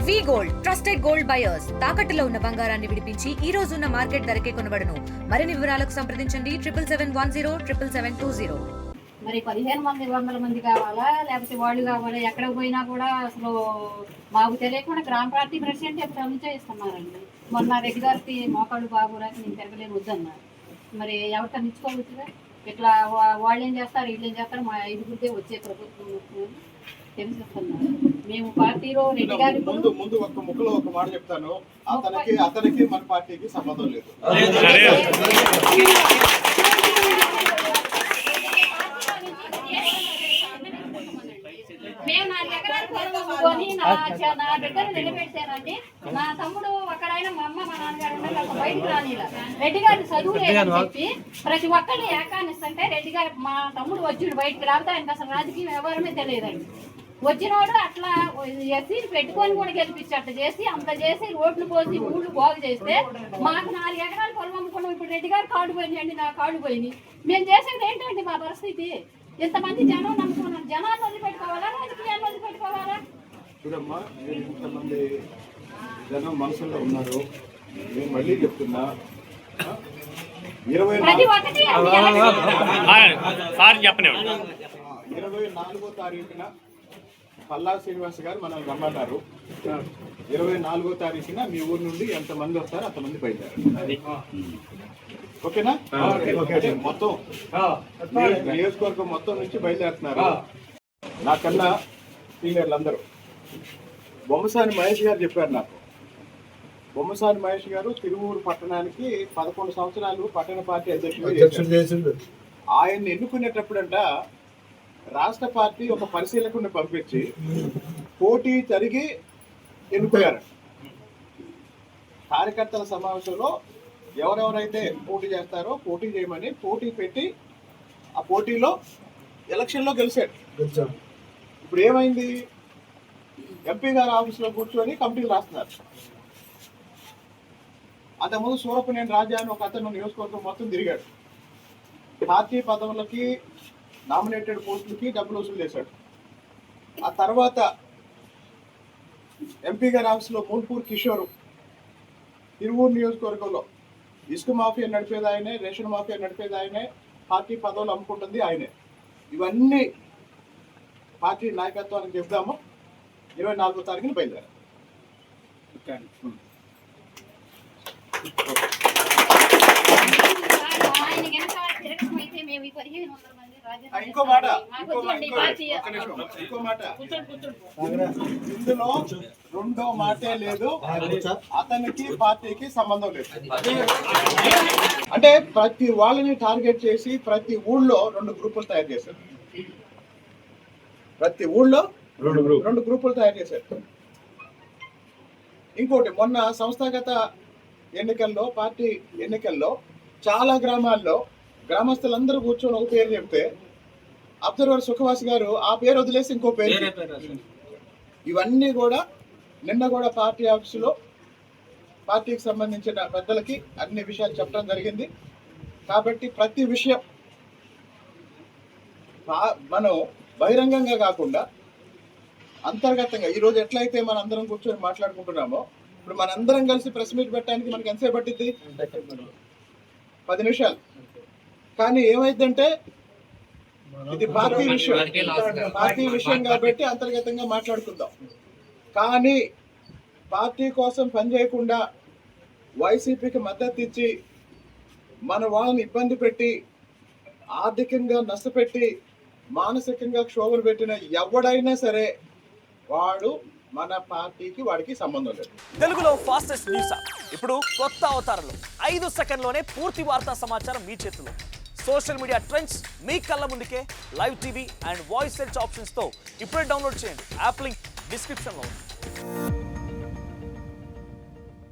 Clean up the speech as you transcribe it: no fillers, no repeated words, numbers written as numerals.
వి gold trusted gold buyers తాకట్టులో ఉన్న బంగారాన్ని విడిపించి ఈ రోజు ఉన్న మార్కెట్ ధరకే కొనబడును. మరిన్ని వివరాలకు సంప్రదించండి 77107720. మరి 1500 మంది కావాలా లేకపోతే వాళ్ళు కావాలా? ఎక్కడ పోయినా కూడా అసలు మాకు తెలియకుండా గ్రామ పార్టీ ప్రెసిడెంట్ ఎప్పుడు నుంచే ఇస్తున్నారండి. మొన్న రెడ్డి గారికి మోకాళ్ళు బాగురాక నేను తిరగలేను వద్దన్నారు. మరి ఎవరితో నిచ్చుకోవచ్చుగా? ఇట్లా వాళ్ళు ఏం చేస్తారు వీళ్ళు ఏం చేస్తారు, మా ఐదుగురిదే వచ్చే ప్రభుత్వం తెలిసిస్తున్నారు. మేము పార్టీలో రెడ్డి గారి ముందు ఒక ముక్కలో ఒక మాట చెప్తాను. అతనికి మన పార్టీకి సంబంధం లేదు. మేము 4 ఎకరాలు కొని నా బిడ్డను నిలబెట్టానండి. నా తమ్ముడు ఒకడైనా మా అమ్మ మా నాన్నగారు బయటికి రానిలా. రెడ్డి గారి చదువు లేదని చెప్పి ప్రతి ఒక్కరిని ఏకానిస్తుంటే రెడ్డి గారు మా తమ్ముడు వచ్చిండు బయటికి రాబోతే ఆయనకు అసలు రాజకీయం ఎవరమే తెలియదండి. వచ్చినోడు అట్లా ఎస్సీని పెట్టుకొని కూడా గెలిపించట్ట చేసి అంత చేసి రోడ్లు పోసి ఊళ్ళు బాగు చేస్తే మాకు 4 ఎకరాలు పొలం అమ్ముకున్నాం. ఇప్పుడు రెడ్డి గారు కాడు పోయిందండి, నా కాడు పోయింది. మేము చేసేది ఏంటండి మా పరిస్థితి? ఇంతమంది జనం నమ్ముకున్నాం. జనాన్ని వదిలిపెట్టుకోవాలా, రాజకీయాన్ని వదిలిపెట్టుకోవాలా? చూడమ్మా, మీరు ఇంతమంది జనం మనసులో ఉన్నారు. నేను మళ్ళీ చెప్తున్నా, 24వ తారీఖున పల్లా శ్రీనివాస్ గారు మనం రమ్మన్నారు. 24వ తారీఖున మీ ఊరు నుండి ఎంతమంది వస్తారో అంతమంది బయలుదేరారు. ఓకేనా? మొత్తం నియోజకవర్గం మొత్తం నుంచి బయలుదేరుతున్నారు. నాకన్నా సీనియర్లు అందరూ. బొమ్మసాని మహేష్ గారు చెప్పారు నాకు. బొమ్మసాని మహేష్ గారు తిరువూరు పట్టణానికి 11 సంవత్సరాలు పట్టణ పార్టీ అధ్యక్షుడు చేసిండు. ఆయన్ని ఎన్నుకునేటప్పుడంట రాష్ట్ర పార్టీ ఒక పరిశీలకుడిని పంపించి పోటీ జరిగి ఎన్నుకోయారు. కార్యకర్తల సమావేశంలో ఎవరెవరైతే పోటీ చేస్తారో పోటీ చేయమని పోటీ పెట్టి ఆ పోటీలో ఎలక్షన్లో గెలిచాడు. ఇప్పుడు ఏమైంది? ఎంపీ గారి ఆఫీసులో కూర్చొని కమిటీలు రాస్తున్నారు. అంతకుముందు సూరపనేని రాజా అని ఒక అతను నియోజకవర్గం మొత్తం తిరిగాడు. పార్టీ పదవులకి నామినేటెడ్ పోస్టులకి డబ్బులు వసూలు చేశాడు. ఆ తర్వాత ఎంపీ గారి ఆఫీసులో మూల్పూర్ కిషోర్, తిరువూరు నియోజకవర్గంలో ఇసుక మాఫియా నడిపేది ఆయనే, రేషన్ మాఫియా నడిపేది ఆయనే, పార్టీ పదవులు అమ్ముకుంటుంది ఆయనే. ఇవన్నీ పార్టీ నాయకత్వానికి చెప్దాము. 24వ తారీఖున బయలుదేరారు. ఇంకో మాట ఇందులో రెండో మాటే లేదు. అతనికి పార్టీకి సంబంధం లేదు. అంటే ప్రతి వాళ్ళని టార్గెట్ చేసి ప్రతి ఊళ్ళో 2 గ్రూపులు తయారు చేశారు. ప్రతి ఊళ్ళో 2 గ్రూపులు తయారు చేశారు. ఇంకోటి, మొన్న సంస్థాగత ఎన్నికల్లో పార్టీ ఎన్నికల్లో చాలా గ్రామాల్లో గ్రామస్తులందరూ కూర్చొని ఒక పేరు చెప్తే అబ్జర్వర్ సుఖవాస్ గారు ఆ పేరు వదిలేసి ఇంకో పేరు. ఇవన్నీ కూడా నిన్న కూడా పార్టీ ఆఫీసులో పార్టీకి సంబంధించిన పెద్దలకి అన్ని విషయాలు చెప్పడం జరిగింది. కాబట్టి ప్రతి విషయం మనం బహిరంగంగా కాకుండా అంతర్గతంగా ఈరోజు ఎట్లయితే మనం అందరం కూర్చొని మాట్లాడుకుంటున్నామో ఇప్పుడు మనందరం కలిసి ప్రెస్ మీట్ పెట్టడానికి మనకి ఎంతసేపు పట్టింది? 10 నిమిషాలు. కానీ ఏమైందంటే ఇది పార్టీ విషయం కాబట్టి అంతర్గతంగా మాట్లాడుకుందాం. కానీ పార్టీ కోసం పనిచేయకుండా వైసీపీకి మద్దతు ఇచ్చి మన వాళ్ళని ఇబ్బంది పెట్టి ఆర్థికంగా నష్టపెట్టి మానసికంగా క్షోభను పెట్టిన ఎవడైనా సరే వాడు మన పార్టీకి వాడికి సంబంధం లేదు. తెలుగులో ఫాస్టెస్ట్ న్యూస్ ఇప్పుడు కొత్త అవతారంలో 5 సెకండ్లోనే పూర్తి వార్తా సమాచారం మీ చేతిలో. సోషల్ మీడియా ట్రెండ్స్ మీ కళ్ళ ముందుకే live TV and voice search ఆప్షన్స్తో ఇప్పుడే డౌన్లోడ్ చేయండి. యాప్ లింక్ డిస్క్రిప్షన్లో ఉంది.